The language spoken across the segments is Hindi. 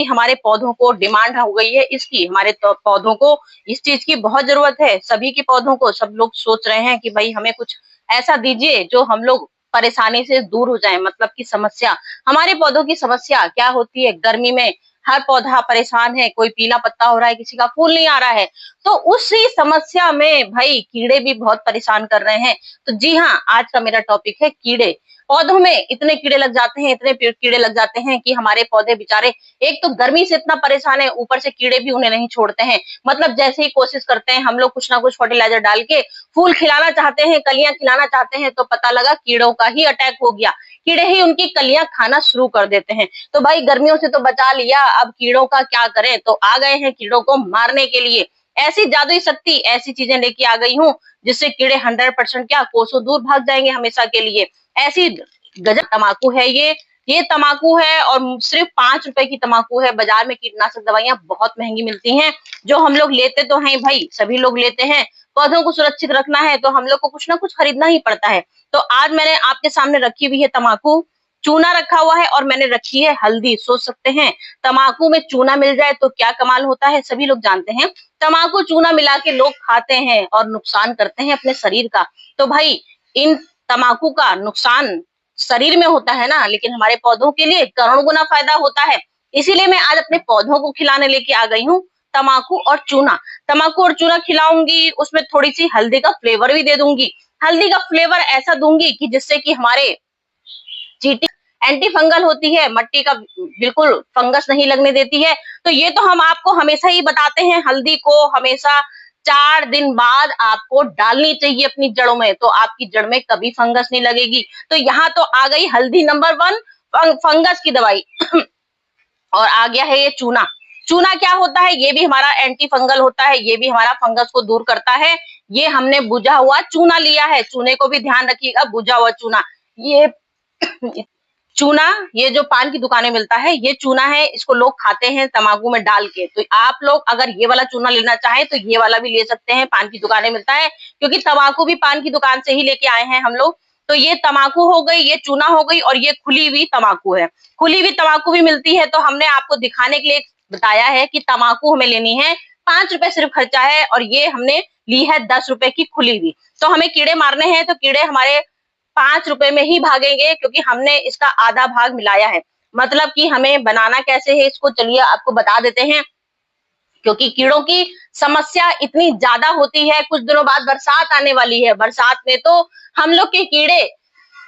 हमारे पौधों को डिमांड हो गई है इसकी, हमारे पौधों को इस चीज की बहुत जरूरत है। सभी के पौधों को सब लोग सोच रहे हैं कि भाई हमें कुछ ऐसा दीजिए जो हम लोग परेशानी से दूर हो जाए। मतलब की समस्या, हमारे पौधों की समस्या क्या होती है, गर्मी में हर पौधा परेशान है, कोई पीला पत्ता हो रहा है, किसी का फूल नहीं आ रहा है। तो उसी समस्या में भाई कीड़े भी बहुत परेशान कर रहे हैं। तो जी हाँ, आज का मेरा टॉपिक है कीड़े। पौधों में इतने कीड़े लग जाते हैं, इतने कीड़े लग जाते हैं कि हमारे पौधे बेचारे एक तो गर्मी से इतना परेशान है, ऊपर से कीड़े भी उन्हें नहीं छोड़ते हैं। मतलब जैसे ही कोशिश करते हैं हम लोग कुछ ना कुछ फर्टिलाइजर डाल के फूल खिलाना चाहते हैं, कलियां खिलाना चाहते हैं, तो पता लगा कीड़ों का ही अटैक हो गया। कीड़े ही उनकी कलियां खाना शुरू कर देते हैं। तो भाई गर्मियों से तो बचा लिया, अब कीड़ों का क्या करें, तो आ गए हैं कीड़ों को मारने के लिए। ऐसी जादुई शक्ति, ऐसी चीजें लेके आ गई हूँ जिससे कीड़े 100% क्या कोसों दूर भाग जाएंगे हमेशा के लिए। ऐसी गजब तमाकू है ये तमाकू है और सिर्फ 5 रुपए की तमाकू है। बाजार में कीटनाशक दवाइयां बहुत महंगी मिलती हैं, जो हम लोग लेते तो हैं भाई, सभी लोग लेते हैं। पौधों को सुरक्षित रखना है तो हम लोग को कुछ ना कुछ खरीदना ही पड़ता है। तो आज मैंने आपके सामने रखी हुई है तमाकू, चूना रखा हुआ है और मैंने रखी है हल्दी। सोच सकते हैं तमाकू में चूना मिल जाए तो क्या कमाल होता है, सभी लोग जानते हैं। तमाकू चूना मिला के लोग खाते हैं और नुकसान करते हैं अपने शरीर का। तो भाई इन तमाकू का नुकसान शरीर में होता है ना, लेकिन हमारे पौधों के लिए करोड़ गुना फायदा होता है। इसीलिए मैं आज अपने पौधों को खिलाने लेके आ गई हूँ तमाकू और चूना। तमाकू और चूना खिलाऊंगी, उसमें थोड़ी सी हल्दी का फ्लेवर भी दे दूंगी। हल्दी का फ्लेवर ऐसा दूंगी कि जिससे कि हमारे चींटी एंटी फंगल होती है, मट्टी का बिल्कुल फंगस नहीं लगने देती है। तो ये तो हम आपको हमेशा ही बताते हैं, हल्दी को हमेशा 4 दिन बाद आपको डालनी चाहिए अपनी जड़ों में, तो आपकी जड़ में कभी फंगस नहीं लगेगी। तो यहाँ तो आ गई हल्दी नंबर 1 फंगस की दवाई और आ गया है ये चूना। चूना क्या होता है, ये भी हमारा एंटी फंगल होता है, ये भी हमारा फंगस को दूर करता है। ये हमने बुझा हुआ चूना लिया है, चूने को भी ध्यान रखिएगा, बुझा हुआ चूना। ये चूना, ये जो पान की दुकानें मिलता है ये चूना है, इसको लोग खाते हैं तंबाकू में डाल के। तो आप लोग अगर ये वाला चूना लेना चाहें तो ये वाला भी ले सकते हैं, पान की दुकानें मिलता है, क्योंकि तंबाकू भी पान की दुकान से ही लेके आए हैं हम लोग। तो ये तंबाकू हो गई, ये चूना हो गई और ये खुली हुई तंबाकू है। खुली हुई तंबाकू भी मिलती है, तो हमने आपको दिखाने के लिए बताया है कि तंबाकू हमें लेनी है, 5 रुपए सिर्फ खर्चा है, और ये हमने ली है 10 रुपए की खुली हुई। तो हमें कीड़े मारने हैं तो कीड़े हमारे 5 रुपए में ही भागेंगे, क्योंकि हमने इसका आधा भाग मिलाया है। मतलब कि हमें बनाना कैसे है इसको चलिए आपको बता देते हैं। क्योंकि कीड़ों की समस्या इतनी ज्यादा होती है, कुछ दिनों बाद बरसात आने वाली है, बरसात में तो हम लोग के कीड़े,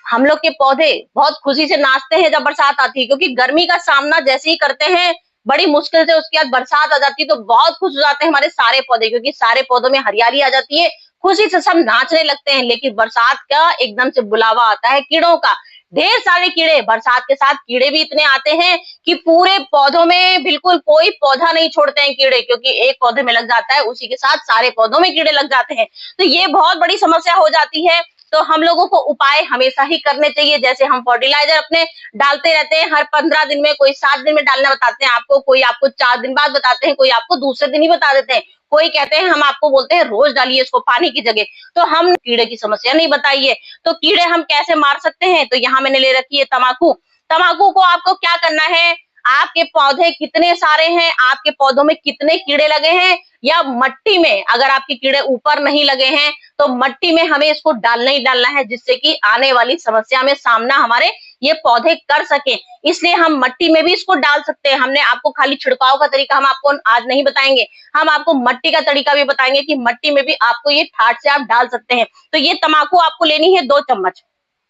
हम लोग के पौधे बहुत खुशी से नाचते हैं जब बरसात आती है, क्योंकि गर्मी का सामना जैसे ही करते हैं बड़ी मुश्किल से, उसके बाद बरसात आ जाती है तो बहुत खुश हो जाते हैं हमारे सारे पौधे, क्योंकि सारे पौधों में हरियाली आ जाती है, खुशी से सब नाचने लगते हैं। लेकिन बरसात का एकदम से बुलावा आता है कीड़ों का, ढेर सारे कीड़े, बरसात के साथ कीड़े भी इतने आते हैं कि पूरे पौधों में बिल्कुल कोई पौधा नहीं छोड़ते हैं कीड़े, क्योंकि एक पौधे में लग जाता है उसी के साथ सारे पौधों में कीड़े लग जाते हैं। तो ये बहुत बड़ी समस्या हो जाती है। तो हम लोगों को उपाय हमेशा ही करने चाहिए, जैसे हम फर्टिलाइजर अपने डालते रहते हैं हर 15 दिन में, कोई 7 दिन में डालना बताते हैं आपको, कोई आपको 4 दिन बाद बताते हैं, कोई आपको दूसरे दिन ही बता देते हैं, कोई कहते हैं हम आपको बोलते हैं रोज डालिए इसको पानी की जगह। तो हम कीड़े की समस्या नहीं बताई है। तो कीड़े हम कैसे मार सकते हैं, तो यहाँ मैंने ले रखी है तंबाकू। तंबाकू को आपको क्या करना है, आपके पौधे कितने सारे हैं, आपके पौधों में कितने कीड़े लगे हैं, या मट्टी में अगर आपके कीड़े ऊपर नहीं लगे हैं तो मट्टी में हमें इसको डालना ही डालना है, जिससे कि आने वाली समस्या में सामना हमारे ये पौधे कर सके। इसलिए हम मट्टी में भी इसको डाल सकते हैं। हमने आपको खाली छिड़काव का तरीका हम आपको आज नहीं बताएंगे, हम आपको मट्टी का तरीका भी बताएंगे कि मट्टी में भी आपको ये ठाट से आप डाल सकते हैं। तो ये तंबाकू आपको लेनी है 2 चम्मच,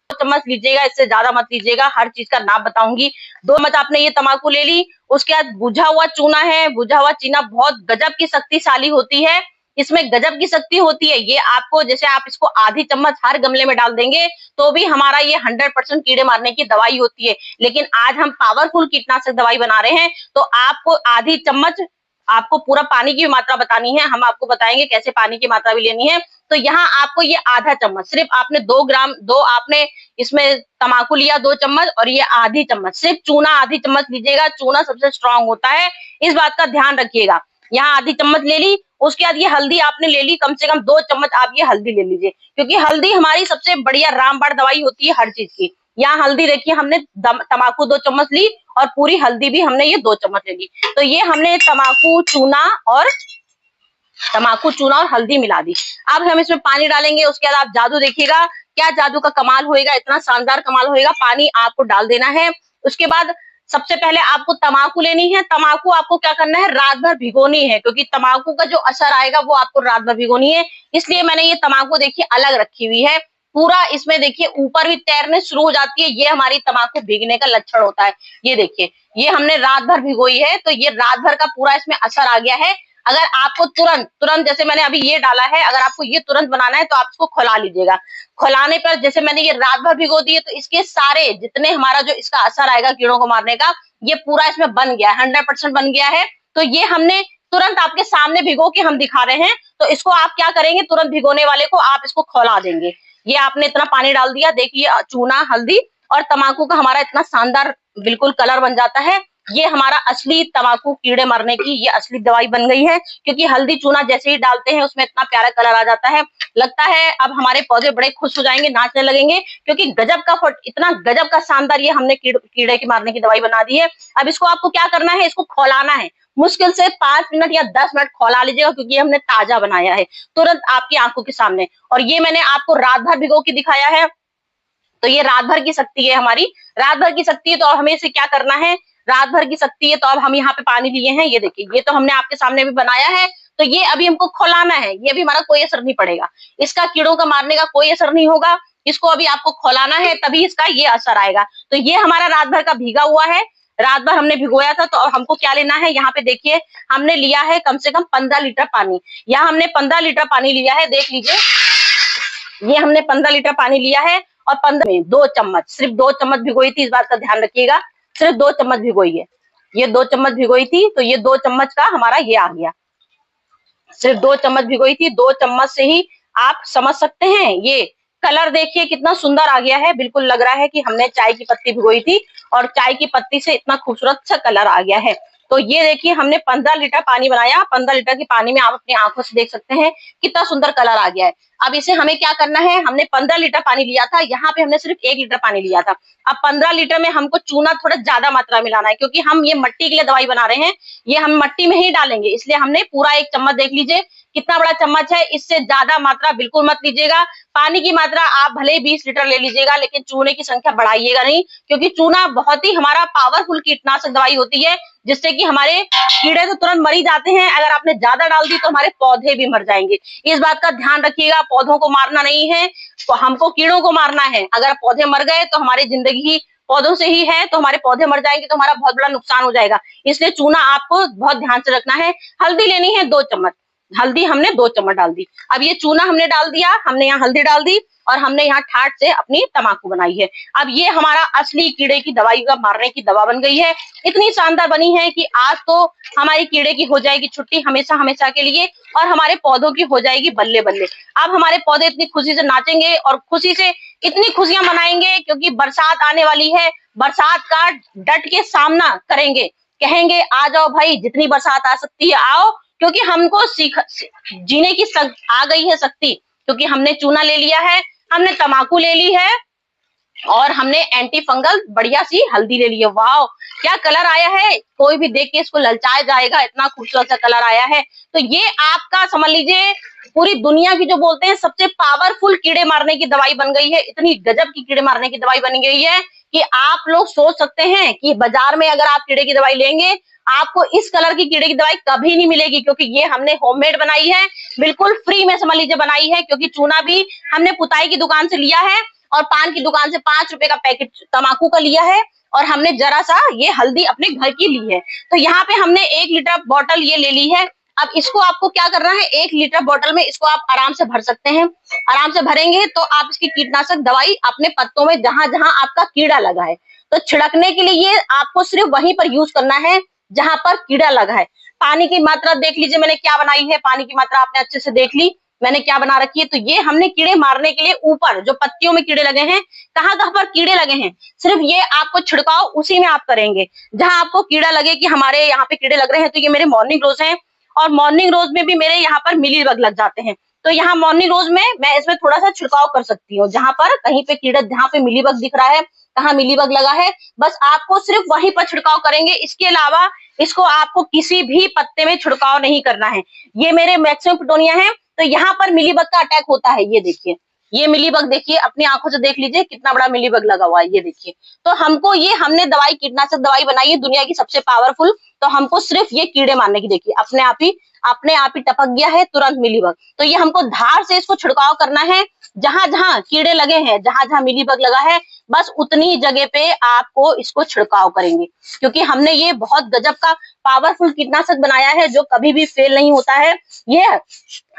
2 चम्मच लीजिएगा, इससे ज्यादा मत लीजिएगा, हर चीज का नाम बताऊंगी। 2 चम्मच आपने ये तंबाकू ले ली। उसके बाद बुझा हुआ चूना है, बुझा हुआ चूना बहुत गजब की शक्तिशाली होती है, इसमें गजब की शक्ति होती है। ये आपको, जैसे आप इसको आधी चम्मच हर गमले में डाल देंगे तो भी हमारा ये 100% कीड़े मारने की दवाई होती है। लेकिन आज हम पावरफुल कीटनाशक दवाई बना रहे हैं, तो आपको आधी चम्मच, आपको पूरा पानी की मात्रा बतानी है, हम आपको बताएंगे कैसे पानी की मात्रा भी लेनी है। तो यहाँ आपको ये आधा चम्मच, सिर्फ आपने 2 ग्राम, 2 आपने इसमें तंबाकू लिया 2 चम्मच, और ये आधी चम्मच सिर्फ चूना आधी चम्मच लीजिएगा। चूना सबसे स्ट्रांग होता है, इस बात का ध्यान रखिएगा। यहाँ आधी चम्मच ले ली। उसके बाद ये हल्दी आपने ले ली, कम से कम 2 चम्मच आप ये हल्दी ले लीजिए, क्योंकि हल्दी हमारी सबसे बढ़िया रामबाण दवाई होती है हर चीज की। यहाँ हल्दी देखिए, हमने तंबाकू 2 चम्मच ली, और पूरी हल्दी भी हमने ये 2 चम्मच ले ली। तो ये हमने तम्बाकू चूना और हल्दी मिला दी। अब हम इसमें पानी डालेंगे। उसके बाद आप जादू देखिएगा, क्या जादू का कमाल होएगा, इतना शानदार कमाल होएगा। पानी आपको डाल देना है। उसके बाद सबसे पहले आपको तम्बाकू लेनी है। तम्बाकू आपको क्या करना है, रात भर भिगोनी है, क्योंकि तम्बाकू का जो असर आएगा वो आपको रात भर भिगोनी है। इसलिए मैंने ये तम्बाकू देखिए अलग रखी हुई है। पूरा इसमें देखिए ऊपर भी तैरने शुरू हो जाती है, ये हमारी तम्बाकू भीगने का लक्षण होता है। ये देखिए, ये हमने रात भर भिगोई है, तो ये रात भर का पूरा इसमें असर आ गया है। अगर आपको तुरंत जैसे मैंने अभी ये डाला है, अगर आपको ये तुरंत बनाना है तो आप इसको खौला लीजिएगा। खौलाने पर जैसे मैंने ये रात भर भिगो दिए, तो इसके सारे जितने हमारा जो इसका असर आएगा कीड़ों को मारने का, ये पूरा इसमें बन गया है, 100% बन गया है। तो ये हमने तुरंत आपके सामने भिगो के हम दिखा रहे हैं। तो इसको आप क्या करेंगे, तुरंत भिगोने वाले को आप इसको खौला देंगे। ये आपने इतना पानी डाल दिया, देखिए चूना, हल्दी और तम्बाकू का हमारा इतना शानदार बिल्कुल कलर बन जाता है। ये हमारा असली तम्बाकू कीड़े मारने की ये असली दवाई बन गई है, क्योंकि हल्दी चूना जैसे ही डालते हैं उसमें इतना प्यारा कलर आ जाता है। लगता है अब हमारे पौधे बड़े खुश हो जाएंगे, नाचने लगेंगे, क्योंकि इतना गजब का शानदार ये हमने कीड़े के मारने की दवाई बना दी है। अब इसको आपको क्या करना है, इसको खौलाना है। मुश्किल से 5 मिनट या 10 मिनट खौला लीजिएगा, क्योंकि हमने ताजा बनाया है, तुरंत आपकी आंखों के सामने। और ये मैंने आपको रात भर भिगो के दिखाया है। तो ये रात भर की शक्ति है हमारी, रात भर की शक्ति है। तो हमें इसे क्या करना है, रात भर की शक्ति है, तो अब हम यहाँ पे पानी लिए हैं। ये देखिए, ये तो हमने आपके सामने भी बनाया है। तो ये अभी हमको खौलाना है, ये भी हमारा कोई असर नहीं पड़ेगा, इसका कीड़ों का मारने का कोई असर नहीं होगा। इसको अभी आपको खौलाना है, तभी इसका ये असर आएगा। तो ये हमारा रात भर का भीगा हुआ है, रात भर हमने भिगोया था। तो अब हमको क्या लेना है, यहाँ पे देखिए हमने लिया है कम से कम 15 लीटर पानी। यहाँ हमने 15 लीटर पानी लिया है, देख लीजिए, ये हमने 15 लीटर पानी लिया है। और 15 में 2 चम्मच, सिर्फ 2 चम्मच भिगोई थी, इस बात का ध्यान रखिएगा, सिर्फ 2 चम्मच भिगोई है। ये 2 चम्मच भिगोई थी, तो ये 2 चम्मच का हमारा ये आ गया। सिर्फ 2 चम्मच भिगोई थी, 2 चम्मच से ही आप समझ सकते हैं। ये कलर देखिए कितना सुंदर आ गया है, बिल्कुल लग रहा है कि हमने चाय की पत्ती भिगोई थी और चाय की पत्ती से इतना खूबसूरत सा कलर आ गया है। तो ये देखिए हमने 15 लीटर पानी बनाया, 15 लीटर के पानी में आप अपनी आंखों से देख सकते हैं कितना सुंदर कलर आ गया है। अब इसे हमें क्या करना है, हमने 15 लीटर पानी लिया था, यहाँ पे हमने सिर्फ 1 लीटर पानी लिया था। अब 15 लीटर में हमको चूना थोड़ा ज्यादा मात्रा में मिलाना है, क्योंकि हम ये मट्टी के लिए दवाई बना रहे हैं, ये हम मट्टी में ही डालेंगे, इसलिए हमने पूरा 1 चम्मच, देख लीजिए कितना बड़ा चम्मच है, इससे ज्यादा मात्रा बिल्कुल मत लीजिएगा। पानी की मात्रा आप भले 20 लीटर ले लीजिएगा, लेकिन चूने की संख्या बढ़ाइएगा नहीं, क्योंकि चूना बहुत ही हमारा पावरफुल कीटनाशक दवाई होती है, जिससे कि हमारे कीड़े तो तुरंत मर ही जाते हैं। अगर आपने ज्यादा डाल दी तो हमारे पौधे भी मर जाएंगे। इस बात का ध्यान रखिएगा, पौधों को मारना नहीं है, तो हमको कीड़ों को मारना है। अगर पौधे मर गए तो हमारी जिंदगी ही पौधों से ही है, तो हमारे पौधे मर जाएंगे तो हमारा बहुत बड़ा नुकसान हो जाएगा। इसलिए चूना आपको बहुत ध्यान से रखना है। हल्दी लेनी है 2 चम्मच, हल्दी हमने 2 चम्मच डाल दी। अब ये चूना हमने डाल दिया, हमने यहाँ हल्दी डाल दी और हमने यहाँ ठाठ से अपनी तम्बाकू बनाई है। अब ये हमारा असली कीड़े की दवाई का मारने की दवा बन गई है। इतनी शानदार बनी है कि आज तो हमारी कीड़े की हो जाएगी छुट्टी हमेशा हमेशा के लिए, और हमारे पौधों की हो जाएगी बल्ले बल्ले। अब हमारे पौधे इतनी खुशी से नाचेंगे और खुशी से इतनी खुशियां मनाएंगे, क्योंकि बरसात आने वाली है। बरसात का डट के सामना करेंगे, कहेंगे आ जाओ भाई, जितनी बरसात आ सकती है आओ, क्योंकि हमको जीने की आ गई है शक्ति, क्योंकि हमने चूना ले लिया है, हमने तम्बाकू ले ली है और हमने एंटी फंगल बढ़िया सी हल्दी ले ली है। वाह, क्या कलर आया है, कोई भी देख के इसको ललचाया जाएगा, इतना खूबसूरत सा कलर आया है। तो ये आपका समझ लीजिए पूरी दुनिया की जो बोलते हैं सबसे पावरफुल कीड़े मारने की दवाई बन गई है। इतनी गजब की कीड़े मारने की दवाई बन गई है कि आप लोग सोच सकते हैं कि बाजार में अगर आप कीड़े की दवाई लेंगे, आपको इस कलर की कीड़े की दवाई कभी नहीं मिलेगी, क्योंकि ये हमने होममेड बनाई है, बिल्कुल फ्री में समझ लीजिए बनाई है। क्योंकि चूना भी हमने पुताई की दुकान से लिया है और पान की दुकान से 5 रुपए का पैकेट तम्बाकू का लिया है, और हमने जरा सा ये हल्दी अपने घर की ली है। तो यहाँ पे हमने 1 लीटर बोतल ये ले ली है। अब इसको आपको क्या करना है, 1 लीटर बोतल में इसको आप आराम से भर सकते हैं। आराम से भरेंगे तो आप इसकी कीटनाशक दवाई अपने पत्तों में जहां जहां आपका कीड़ा लगा है, तो छिड़कने के लिए आपको सिर्फ वहीं पर यूज करना है जहां पर कीड़ा लगा है। पानी की मात्रा देख लीजिए मैंने क्या बनाई है, पानी की मात्रा आपने अच्छे से देख ली मैंने क्या बना रखी है। तो ये हमने कीड़े मारने के लिए ऊपर जो पत्तियों में कीड़े लगे हैं, कहाँ कहाँ पर कीड़े लगे हैं, सिर्फ ये आपको छिड़काव उसी में आप करेंगे जहां आपको कीड़ा लगे कि हमारे यहाँ पे कीड़े लग रहे हैं। तो ये मेरे मॉर्निंग रोज हैं, और मॉर्निंग रोज में भी मेरे यहाँ पर मिली बग लग जाते हैं। तो यहाँ मॉर्निंग रोज में मैं इसमें थोड़ा सा छिड़काव कर सकती हूँ, जहां पर कहीं पे कीड़ा, जहां पे मिली बग दिख रहा है कहाँ मिलीबग लगा है, बस आपको सिर्फ वहीं पर छिड़काव करेंगे। इसके अलावा इसको आपको किसी भी पत्ते में छिड़काव नहीं करना है। ये मेरे मैक्सिमम पिटोनिया है, तो यहाँ पर मिलीबग का अटैक होता है। ये देखिए, ये मिलीबग देखिए, अपनी आंखों से देख लीजिए कितना बड़ा मिलीबग लगा हुआ है। ये देखिए, तो हमको ये हमने दवाई, कीटनाशक दवाई बनाई है दुनिया की सबसे पावरफुल, तो हमको सिर्फ ये कीड़े मारने की, देखिए अपने आप ही टपक गया है तुरंत मिलीबग। तो ये हमको धार से इसको छिड़काव करना है। जहां जहां कीड़े लगे हैं, जहां जहां मिलीबग लगा है, बस उतनी जगह पे आपको इसको छिड़काव करेंगे, क्योंकि हमने ये बहुत गजब का पावरफुल कीटनाशक बनाया है जो कभी भी फेल नहीं होता है। ये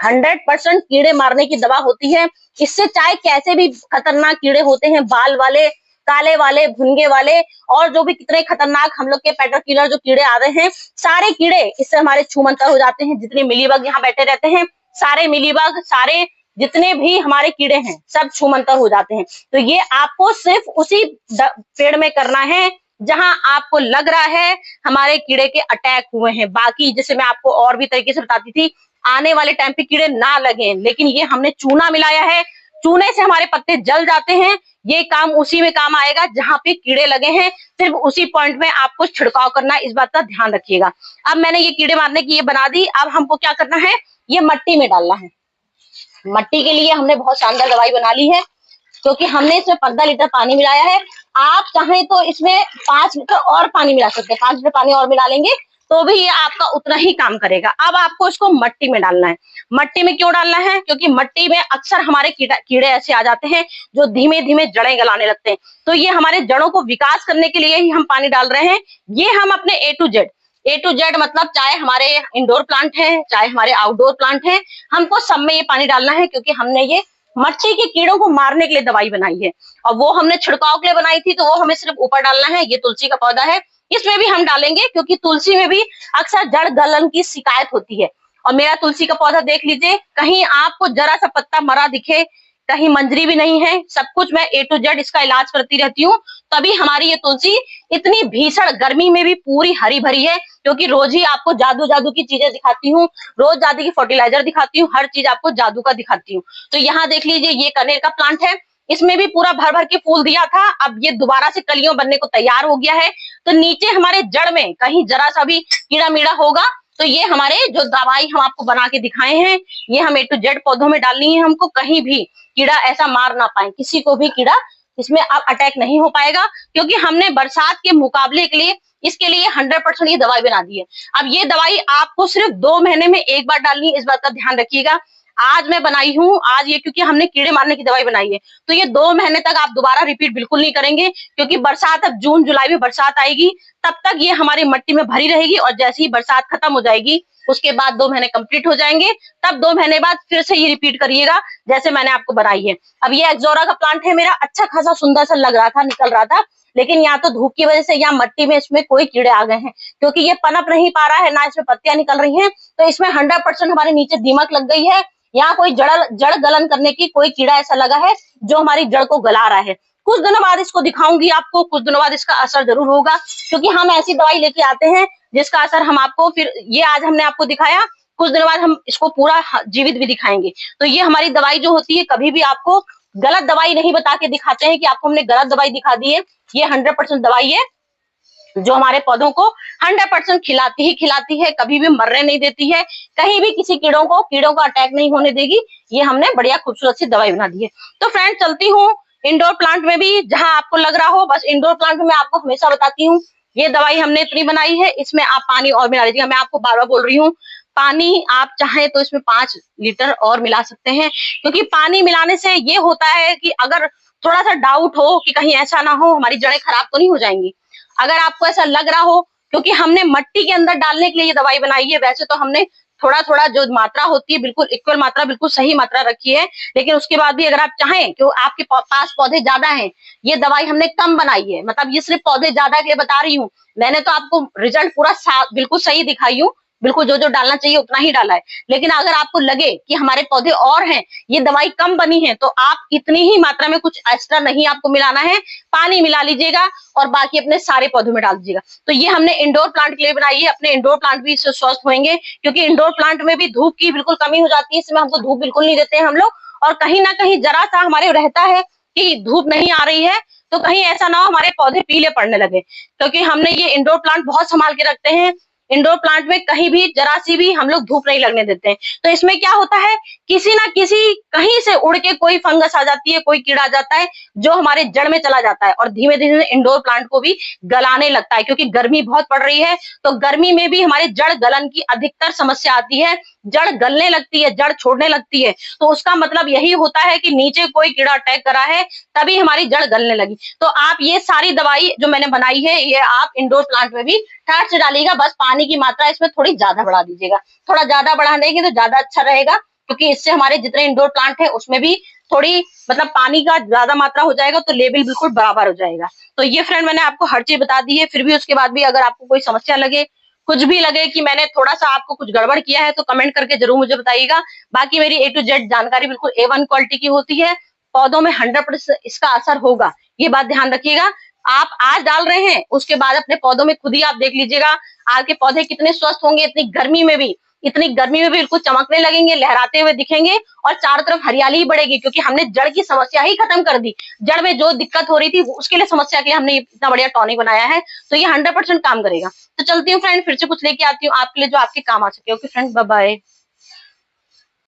100% कीड़े मारने की दवा होती है। इससे चाहे कैसे भी खतरनाक कीड़े होते हैं, बाल वाले, काले वाले, भुनगे वाले, और जो भी कितने खतरनाक हम लोग के पेटर किलर जो कीड़े आ रहे हैं, सारे कीड़े इससे हमारे छूमंतर हो जाते हैं। जितने मिलीबग यहाँ बैठे रहते हैं, सारे मिलीबग, सारे जितने भी हमारे कीड़े हैं, सब छूमंतर हो जाते हैं। तो ये आपको सिर्फ उसी पेड़ में करना है जहां आपको लग रहा है हमारे कीड़े के अटैक हुए हैं। बाकी जैसे मैं आपको और भी तरीके से बताती थी, आने वाले टाइम पे कीड़े ना लगे, लेकिन ये हमने चूना मिलाया है, चूने से हमारे पत्ते जल जाते हैं। ये काम उसी में काम आएगा जहां पे कीड़े लगे हैं, सिर्फ उसी पॉइंट में आपको छिड़काव करना है। इस बात का ध्यान रखिएगा। अब मैंने ये कीड़े मारने की ये बना दी, अब हमको क्या करना है, ये मट्टी में डालना है। मट्टी के लिए हमने बहुत शानदार दवाई बना ली है, क्योंकि हमने इसमें 15 लीटर पानी मिलाया है। आप चाहें तो इसमें 5 लीटर और पानी मिला सकते हैं, 5 लीटर पानी और मिला लेंगे तो भी ये आपका उतना ही काम करेगा। अब आपको इसको मट्टी में डालना है। मट्टी में क्यों डालना है, क्योंकि मट्टी में अक्सर हमारे कीड़े ऐसे आ जाते हैं जो धीमे धीमे जड़ें गलाने लगते हैं। तो ये हमारे जड़ों को विकास करने के लिए ही हम पानी डाल रहे हैं। ये हम अपने ए टू जेड मतलब चाहे हमारे इंडोर प्लांट है, चाहे हमारे आउटडोर प्लांट है, हमको सब में ये पानी डालना है, क्योंकि हमने ये मच्छी के कीड़ों को मारने के लिए दवाई बनाई है। और वो हमने छिड़काव के लिए बनाई थी, तो वो हमें सिर्फ ऊपर डालना है। ये तुलसी का पौधा है, इसमें भी हम डालेंगे, क्योंकि तुलसी में भी अक्सर जड़ गलन की शिकायत होती है। और मेरा तुलसी का पौधा देख लीजिए, कहीं आपको जरा सा पत्ता मरा दिखे, कहीं मंजरी भी नहीं है, सब कुछ मैं ए टू जेड इसका इलाज करती रहती हूँ। तभी हमारी ये तुलसी इतनी भीषण गर्मी में भी पूरी हरी भरी है, क्योंकि रोज ही आपको जादू की चीजें दिखाती हूँ, रोज जादू की फर्टिलाइजर दिखाती हूँ, हर चीज आपको जादू का दिखाती हूँ। तो यहाँ देख लीजिए, ये कनेर का प्लांट है, इसमें भी पूरा भर भर के फूल दिया था। अब ये दोबारा से कलियों बनने को तैयार हो गया है। तो नीचे हमारे जड़ में कहीं जरा सा भी कीड़ा मीड़ा होगा, तो ये हमारे जो दवाई हम आपको बना के दिखाए हैं, ये हम ए टू जेड पौधों में डालनी है हमको। कहीं भी कीड़ा ऐसा मार ना पाए, किसी को भी कीड़ा इसमें अब अटैक नहीं हो पाएगा, क्योंकि हमने बरसात के मुकाबले के लिए इसके लिए 100% ये दवाई बना दी है। अब ये दवाई आपको सिर्फ 2 महीने में एक बार डालनी है, इस बात का ध्यान रखिएगा। आज मैं बनाई हूँ, आज ये क्योंकि हमने कीड़े मारने की दवाई बनाई है, तो ये 2 महीने तक आप दोबारा रिपीट बिल्कुल नहीं करेंगे, क्योंकि बरसात, अब जून जुलाई में बरसात आएगी, तब तक ये हमारी मिट्टी में भरी रहेगी। और जैसे ही बरसात खत्म हो जाएगी, उसके बाद 2 महीने कंप्लीट हो जाएंगे, तब 2 महीने बाद फिर से ये रिपीट करिएगा जैसे मैंने आपको बनाई है। अब ये एक्जोरा का प्लांट है मेरा, अच्छा खासा सुंदर सा लग रहा था, निकल रहा था, लेकिन या तो धूप की वजह से या मट्टी में इसमें कोई कीड़े आ गए हैं, क्योंकि ये पनप नहीं पा रहा है, ना इसमें पत्तियां निकल रही हैं। तो इसमें 100% हमारे नीचे दीमक लग गई है। यहाँ कोई जड़ गलन करने की कोई कीड़ा ऐसा लगा है जो हमारी जड़ को गला रहा है। कुछ दिनों बाद इसको दिखाऊंगी आपको, कुछ दिनों बाद इसका असर जरूर होगा, क्योंकि हम ऐसी दवाई लेके आते हैं जिसका असर हम आपको, फिर ये आज हमने आपको दिखाया, कुछ दिनों बाद हम इसको पूरा जीवित भी दिखाएंगे। तो ये हमारी दवाई जो होती है, कभी भी आपको गलत दवाई नहीं बता के दिखाते हैं कि आपको हमने गलत दवाई दिखा दी है। ये 100% दवाई है जो हमारे पौधों को 100% खिलाती है, कभी भी मरने नहीं देती है, कहीं भी किसी कीड़ों को अटैक नहीं होने देगी। ये हमने बढ़िया खूबसूरत सी दवाई बना दी है। तो फ्रेंड, चलती हूँ इंडोर प्लांट में भी, जहां आपको लग रहा हो, बस इंडोर प्लांट में मैं आपको हमेशा बताती हूँ, ये दवाई हमने इतनी बनाई है, इसमें आप पानी और मिला लीजिएगा। मैं आपको बार बार बोल रही हूँ, पानी आप चाहें तो इसमें 5 लीटर और मिला सकते हैं, क्योंकि पानी मिलाने से ये होता है कि अगर थोड़ा सा डाउट हो कि कहीं ऐसा ना हो हमारी जड़ें खराब तो नहीं हो जाएंगी, अगर आपको ऐसा लग रहा हो, क्योंकि हमने मिट्टी के अंदर डालने के लिए ये दवाई बनाई है। वैसे तो हमने थोड़ा थोड़ा जो मात्रा होती है, बिल्कुल इक्वल मात्रा, बिल्कुल सही मात्रा रखी है, लेकिन उसके बाद भी अगर आप चाहें कि आपके पास पौधे ज्यादा हैं, ये दवाई हमने कम बनाई है, मतलब ये सिर्फ पौधे ज्यादा के लिए बता रही हूँ। मैंने तो आपको रिजल्ट पूरा बिल्कुल सही दिखाई हूँ, बिल्कुल जो जो डालना चाहिए उतना ही डाला है। लेकिन अगर आपको लगे कि हमारे पौधे और हैं, ये दवाई कम बनी है, तो आप इतनी ही मात्रा में, कुछ एक्स्ट्रा नहीं आपको मिलाना है, पानी मिला लीजिएगा और बाकी अपने सारे पौधों में डाल दीजिएगा। तो ये हमने इंडोर प्लांट के लिए बनाई है, अपने इंडोर प्लांट भी इससे स्वस्थ होंगे, क्योंकि इंडोर प्लांट में भी धूप की बिल्कुल कमी हो जाती है, इसमें हमको धूप बिल्कुल नहीं देते हैं हम लोग, और कहीं ना कहीं जरा सा हमारे रहता है कि धूप नहीं आ रही है, तो कहीं ऐसा ना हो हमारे पौधे पीले पड़ने लगे, क्योंकि हमने ये इंडोर प्लांट बहुत संभाल के रखते हैं। इंडोर प्लांट में कहीं भी जरा सी भी हम लोग धूप नहीं लगने देते हैं। तो इसमें क्या होता है, किसी ना किसी कहीं से उड़ के कोई फंगस आ जाती है, कोई कीड़ा आ जाता है जो हमारे जड़ में चला जाता है और धीमे धीमे इंडोर प्लांट को भी गलाने लगता है, क्योंकि गर्मी बहुत पड़ रही है। तो गर्मी में भी हमारे जड़ गलन की अधिकतर समस्या आती है, जड़ गलने लगती है, जड़ छोड़ने लगती है। तो उसका मतलब यही होता है कि नीचे कोई कीड़ा अटैक करा है, तभी हमारी जड़ गलने लगी। तो आप ये सारी दवाई जो मैंने बनाई है, ये आप इंडोर प्लांट में भी ठाट से डालिएगा। बस पानी की मात्रा इसमें थोड़ी ज्यादा बढ़ा दीजिएगा, थोड़ा ज्यादा बढ़ा देंगे तो ज्यादा अच्छा रहेगा, क्योंकि इससे हमारे जितने इंडोर प्लांट है उसमें भी थोड़ी मतलब पानी का ज्यादा मात्रा हो जाएगा, तो लेवल बिल्कुल बराबर हो जाएगा। तो ये फ्रेंड मैंने आपको हर चीज बता दी है। फिर भी उसके बाद भी अगर आपको कोई समस्या लगे, कुछ भी लगे कि मैंने थोड़ा सा आपको कुछ गड़बड़ किया है, तो कमेंट करके जरूर मुझे बताइएगा। बाकी मेरी A to Z जानकारी बिल्कुल A1 क्वालिटी की होती है। पौधों में 100% इसका असर होगा, ये बात ध्यान रखिएगा। आप आज डाल रहे हैं, उसके बाद अपने पौधों में खुद ही आप देख लीजिएगा आपके पौधे कितने स्वस्थ होंगे। इतनी गर्मी में भी बिल्कुल चमकने लगेंगे, लहराते हुए दिखेंगे और चारों तरफ हरियाली ही बढ़ेगी, क्योंकि हमने जड़ की समस्या ही खत्म कर दी। जड़ में जो दिक्कत हो रही थी उसके लिए समस्या के लिए हमने इतना बढ़िया टॉनिक बनाया है, तो ये 100% काम करेगा। तो चलती हूँ फ्रेंड, फिर से कुछ लेके आती हूँ आपके लिए जो आपके काम आ सके। Okay friend, bye bye.